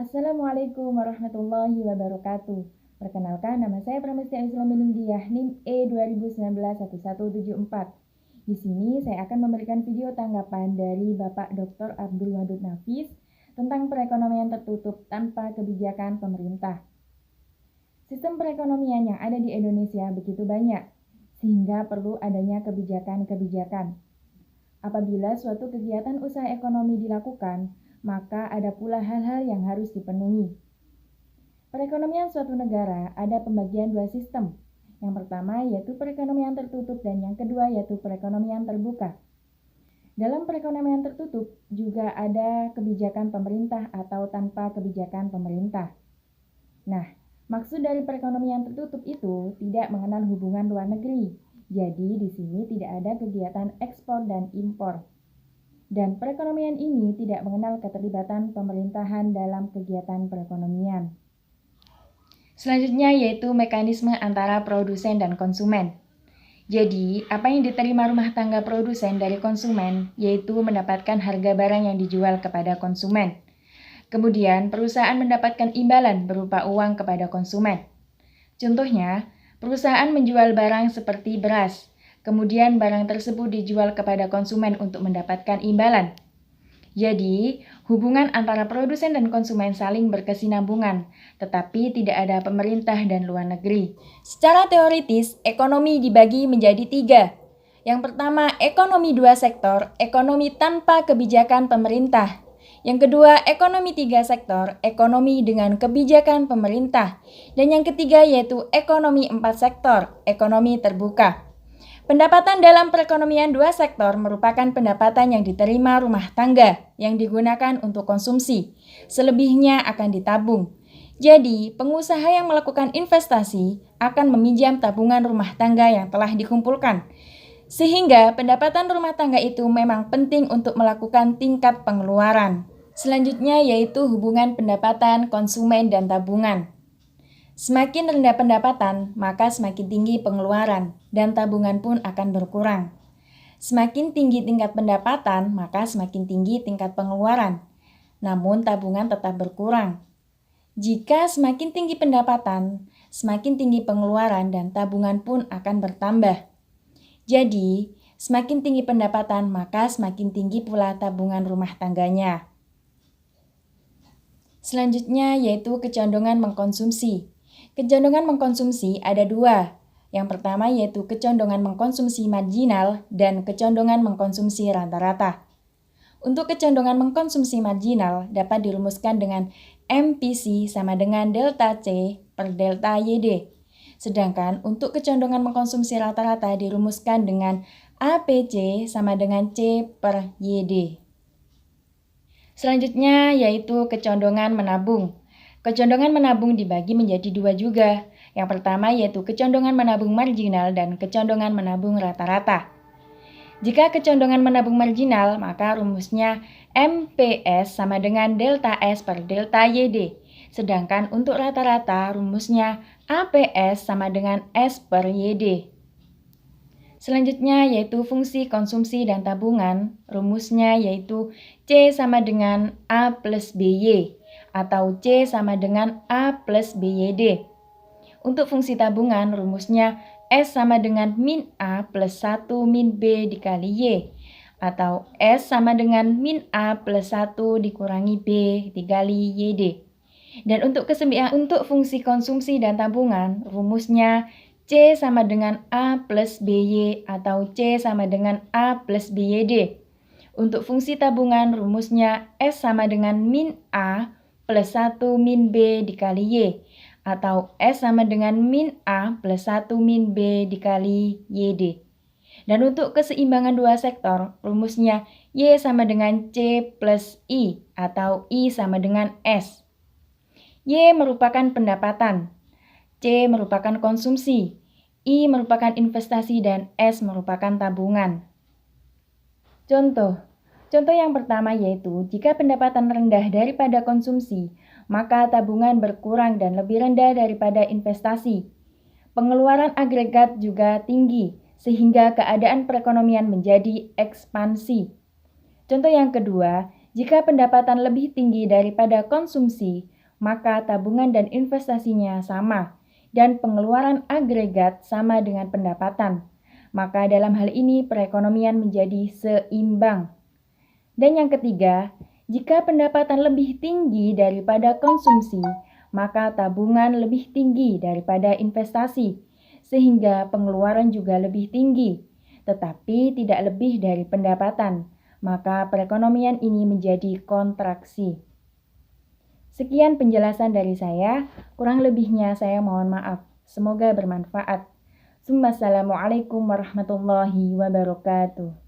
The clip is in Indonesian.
Assalamualaikum warahmatullahi wabarakatuh. Perkenalkan, nama saya Pramestia Islamindiyah NIM E20191174. Di sini saya akan memberikan video tanggapan dari Bapak Dr. Abdul Wadud Nafis tentang perekonomian tertutup tanpa kebijakan pemerintah. Sistem perekonomian yang ada di Indonesia begitu banyak, sehingga perlu adanya kebijakan-kebijakan. Apabila suatu kegiatan usaha ekonomi dilakukan, maka ada pula hal-hal yang harus dipenuhi. Perekonomian suatu negara ada pembagian dua sistem. Yang pertama yaitu perekonomian tertutup dan yang kedua yaitu perekonomian terbuka. Dalam perekonomian tertutup juga ada kebijakan pemerintah atau tanpa kebijakan pemerintah. Nah, maksud dari perekonomian tertutup itu tidak mengenal hubungan luar negeri. Jadi di sini tidak ada kegiatan ekspor dan impor. Dan perekonomian ini tidak mengenal keterlibatan pemerintahan dalam kegiatan perekonomian. Selanjutnya yaitu mekanisme antara produsen dan konsumen. Jadi, apa yang diterima rumah tangga produsen dari konsumen yaitu mendapatkan harga barang yang dijual kepada konsumen. Kemudian, perusahaan mendapatkan imbalan berupa uang kepada konsumen. Contohnya, perusahaan menjual barang seperti beras. Kemudian barang tersebut dijual kepada konsumen untuk mendapatkan imbalan. Jadi, hubungan antara produsen dan konsumen saling berkesinambungan, tetapi tidak ada pemerintah dan luar negeri. Secara teoritis, ekonomi dibagi menjadi tiga. Yang pertama, ekonomi dua sektor, ekonomi tanpa kebijakan pemerintah. Yang kedua, ekonomi tiga sektor, ekonomi dengan kebijakan pemerintah. Dan yang ketiga yaitu ekonomi empat sektor, ekonomi terbuka. Pendapatan dalam perekonomian dua sektor merupakan pendapatan yang diterima rumah tangga yang digunakan untuk konsumsi. Selebihnya akan ditabung. Jadi, pengusaha yang melakukan investasi akan meminjam tabungan rumah tangga yang telah dikumpulkan. Sehingga pendapatan rumah tangga itu memang penting untuk melakukan tingkat pengeluaran. Selanjutnya yaitu hubungan pendapatan konsumen dan tabungan. Semakin rendah pendapatan, maka semakin tinggi pengeluaran dan tabungan pun akan berkurang. Semakin tinggi tingkat pendapatan, maka semakin tinggi tingkat pengeluaran. Namun tabungan tetap berkurang. Jika semakin tinggi pendapatan, semakin tinggi pengeluaran dan tabungan pun akan bertambah. Jadi, semakin tinggi pendapatan, maka semakin tinggi pula tabungan rumah tangganya. Selanjutnya yaitu kecondongan mengkonsumsi. Kecondongan mengkonsumsi ada dua. Yang pertama yaitu kecondongan mengkonsumsi marginal dan kecondongan mengkonsumsi rata-rata. Untuk kecondongan mengkonsumsi marginal dapat dirumuskan dengan MPC sama dengan delta C per delta YD. Sedangkan untuk kecondongan mengkonsumsi rata-rata dirumuskan dengan APC sama dengan C per YD. Selanjutnya yaitu kecondongan menabung. Kecondongan menabung dibagi menjadi dua juga. Yang pertama yaitu kecondongan menabung marginal dan kecondongan menabung rata-rata. Jika kecondongan menabung marginal, maka rumusnya MPS sama dengan delta S per delta YD. Sedangkan untuk rata-rata rumusnya APS sama dengan S per YD. Selanjutnya yaitu fungsi konsumsi dan tabungan, rumusnya yaitu C sama dengan A plus BY atau C sama dengan A plus BYD. Untuk fungsi tabungan, rumusnya S sama dengan min A plus 1 min B dikali Y atau S sama dengan min A plus 1 dikurangi B dikali YD. Dan untuk fungsi konsumsi dan tabungan, rumusnya C sama dengan A plus BY atau C sama dengan A plus BYD. Untuk fungsi tabungan, rumusnya S sama dengan min A plus 1 min B dikali Y atau S sama dengan min A plus 1 min B dikali YD. Dan untuk keseimbangan dua sektor, rumusnya Y sama dengan C plus I atau I sama dengan S. Y merupakan pendapatan, C merupakan konsumsi, I merupakan investasi, dan S merupakan tabungan. Contoh yang pertama yaitu jika pendapatan rendah daripada konsumsi, maka tabungan berkurang dan lebih rendah daripada investasi. Pengeluaran agregat juga tinggi, sehingga keadaan perekonomian menjadi ekspansi. Contoh yang kedua, Jika pendapatan lebih tinggi daripada konsumsi, maka tabungan dan investasinya sama, dan pengeluaran agregat sama dengan pendapatan. Maka dalam hal ini perekonomian menjadi seimbang. Dan yang ketiga, jika pendapatan lebih tinggi daripada konsumsi, maka tabungan lebih tinggi daripada investasi, sehingga pengeluaran juga lebih tinggi, tetapi tidak lebih dari pendapatan. Maka perekonomian ini menjadi kontraksi. Sekian penjelasan dari saya, kurang lebihnya saya mohon maaf. Semoga bermanfaat. Wassalamualaikum warahmatullahi wabarakatuh.